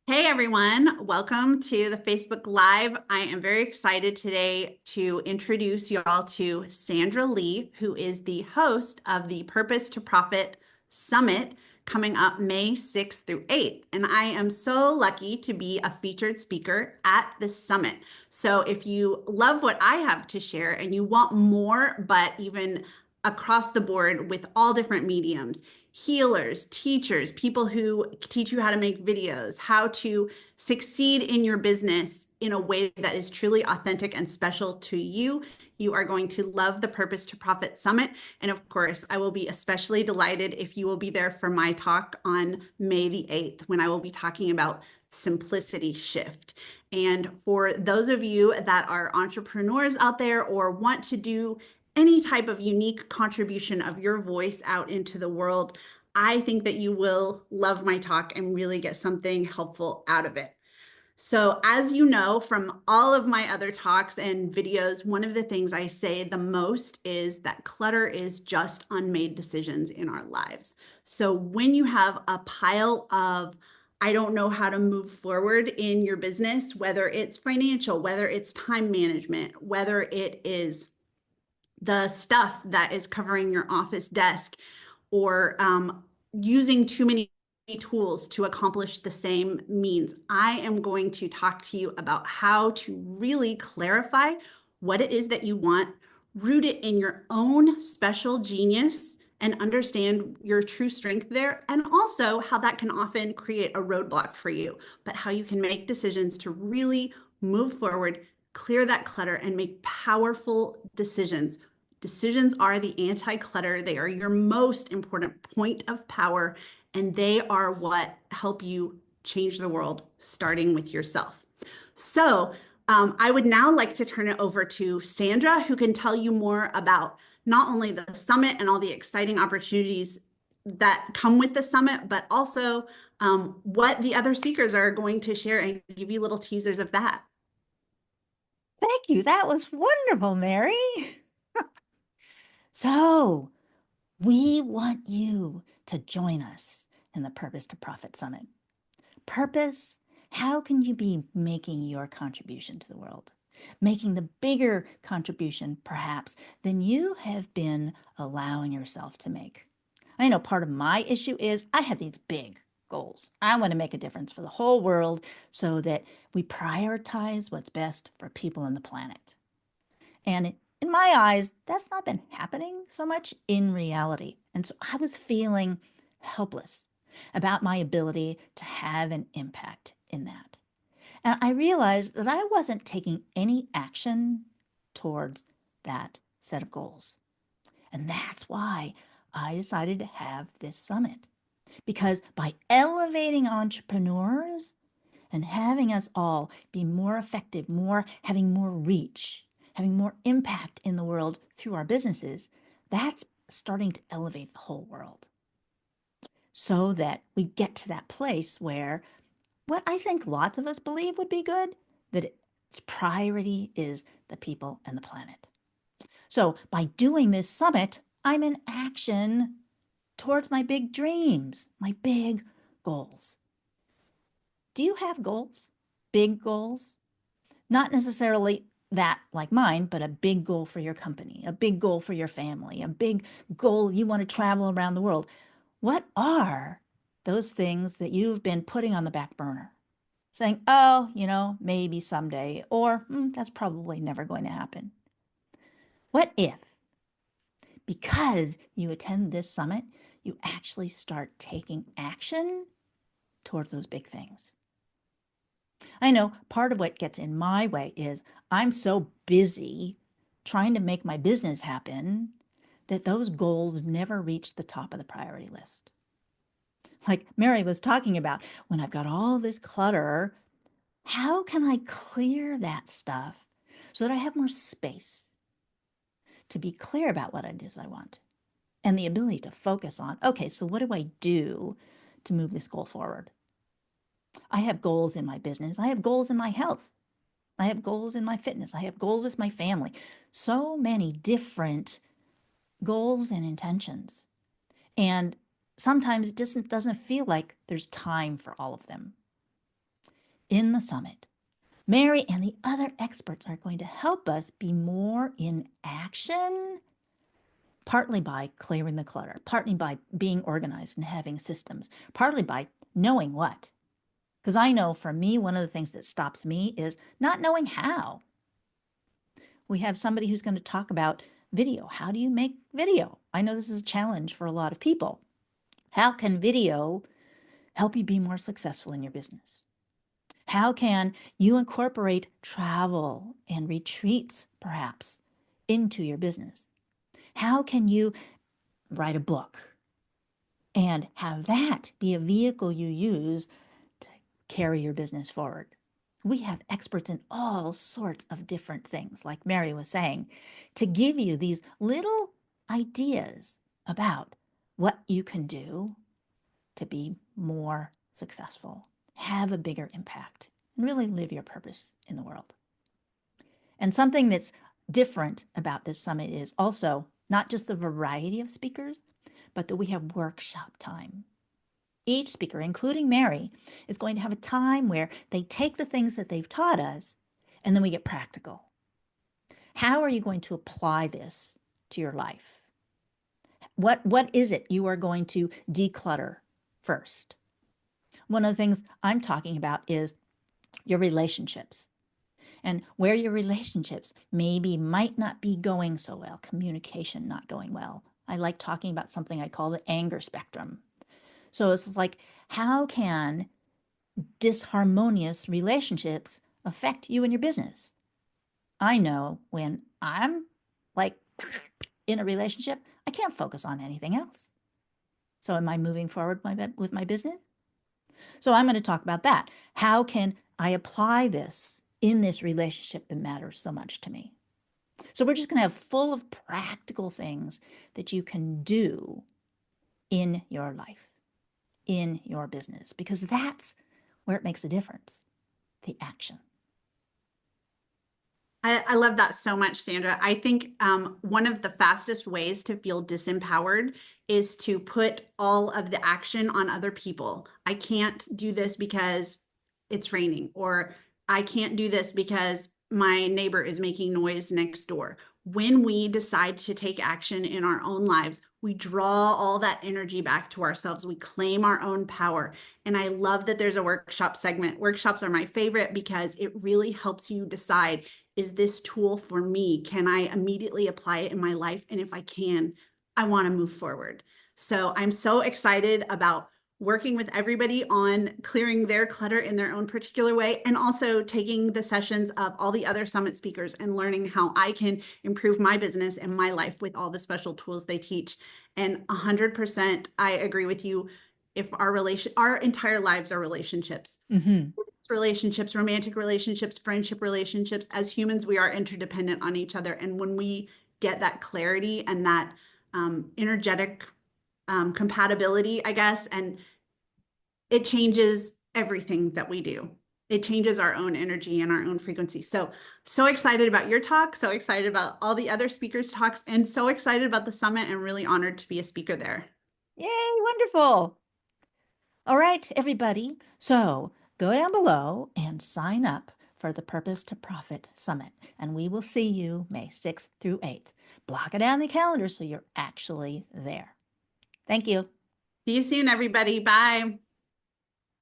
Hey everyone, welcome to the Facebook Live. I am very excited today to introduce y'all to Sandra Lee, who is the host of the Purpose to Profit Summit coming up May 6th through 8th. And I am so lucky to be a featured speaker at this summit. So if you love what I have to share and you want more, but even across the board with all different mediums, healers, teachers, people who teach you how to make videos, how to succeed in your business in a way that is truly authentic and special to you. You are going to love the Purpose to Profit Summit. And of course, I will be especially delighted if you will be there for my talk on May the 8th, when I will be talking about simplicity shift. And for those of you that are entrepreneurs out there or want to do any type of unique contribution of your voice out into the world, I think that you will love my talk and really get something helpful out of it. So, as you know from all of my other talks and videos, one of the things I say the most is that clutter is just unmade decisions in our lives. So, when you have a pile of I don't know how to move forward in your business, whether it's financial, whether it's time management, whether it is the stuff that is covering your office desk or using too many tools to accomplish the same means. I am going to talk to you about how to really clarify what it is that you want, root it in your own special genius, and understand your true strength there, and also how that can often create a roadblock for you, but how you can make decisions to really move forward, clear that clutter, and make powerful decisions. Decisions are the anti-clutter. They are your most important point of power, and they are what help you change the world, starting with yourself. So, I would now like to turn it over to Sandra, who can tell you more about not only the summit and all the exciting opportunities that come with the summit, but also what the other speakers are going to share and give you little teasers of that. Thank you. That was wonderful, Mary. So, we want you to join us in the Purpose to Profit Summit. Purpose, how can you be making your contribution to the world? Making the bigger contribution, perhaps, than you have been allowing yourself to make. I know part of my issue is I have these big goals. I want to make a difference for the whole world so that we prioritize what's best for people on the planet. And in my eyes, that's not been happening so much in reality. And so I was feeling helpless about my ability to have an impact in that. And I realized that I wasn't taking any action towards that set of goals. And that's why I decided to have this summit. Because by elevating entrepreneurs, and having us all be more effective, having more reach, having more impact in the world through our businesses, that's starting to elevate the whole world so that we get to that place where what I think lots of us believe would be good, that its priority is the people and the planet. So by doing this summit, I'm in action towards my big dreams, my big goals. Do you have goals? Big goals? Not necessarily that like mine, but a big goal for your company, a big goal for your family, a big goal you want to travel around the world. What are those things that you've been putting on the back burner? Saying, oh, maybe someday, or that's probably never going to happen. What if, because you attend this summit, you actually start taking action towards those big things? I know part of what gets in my way is I'm so busy trying to make my business happen that those goals never reach the top of the priority list. Like Mary was talking about, when I've got all this clutter, how can I clear that stuff so that I have more space to be clear about what it is I want and the ability to focus on, okay, so what do I do to move this goal forward? I have goals in my business. I have goals in my health. I have goals in my fitness. I have goals with my family. So many different goals and intentions. And sometimes it just doesn't feel like there's time for all of them. in the summit, Mary and the other experts are going to help us be more in action, partly by clearing the clutter, partly by being organized and having systems, partly by knowing what. Because I know for me, one of the things that stops me is not knowing how. We have somebody who's going to talk about video. How do you make video? I know this is a challenge for a lot of people. How can video help you be more successful in your business? How can you incorporate travel and retreats, perhaps, into your business? How can you write a book and have that be a vehicle you use to carry your business forward? We have experts in all sorts of different things, like Mary was saying, to give you these little ideas about what you can do to be more successful, have a bigger impact, and really live your purpose in the world. And something that's different about this summit is also not just the variety of speakers, but that we have workshop time. Each speaker, including Mary, is going to have a time where they take the things that they've taught us and then we get practical. How are you going to apply this to your life? What is it you are going to declutter first? One of the things I'm talking about is your relationships and where your relationships maybe might not be going so well, communication not going well. I like talking about something I call the anger spectrum. So it's like, how can disharmonious relationships affect you and your business? I know when I'm like in a relationship, I can't focus on anything else. So am I moving forward with my business? So I'm going to talk about that. How can I apply this in this relationship that matters so much to me? So we're just going to have full of practical things that you can do in your life, in your business, because that's where it makes a difference, the action. I love that so much, Sandra. I think one of the fastest ways to feel disempowered is to put all of the action on other people. I can't do this because it's raining, or I can't do this because my neighbor is making noise next door. When we decide to take action in our own lives, we draw all that energy back to ourselves. We claim our own power. And I love that there's a workshop segment. Workshops are my favorite because it really helps you decide, is this tool for me? Can I immediately apply it in my life? And if I can, I want to move forward. So I'm so excited about working with everybody on clearing their clutter in their own particular way, and also taking the sessions of all the other summit speakers and learning how I can improve my business and my life with all the special tools they teach. And 100%, I agree with you. If our entire lives are relationships, relationships, romantic relationships, friendship relationships, as humans, we are interdependent on each other. And when we get that clarity and that energetic compatibility, I guess, and it changes everything that we do. It changes our own energy and our own frequency. So excited about your talk, so excited about all the other speakers' talks, and so excited about the summit and really honored to be a speaker there. Yay, wonderful. All right, everybody. So go down below and sign up for the Purpose to Profit Summit. And we will see you May 6th through 8th. Block it down the calendar so you're actually there. Thank you. See you soon, everybody. Bye.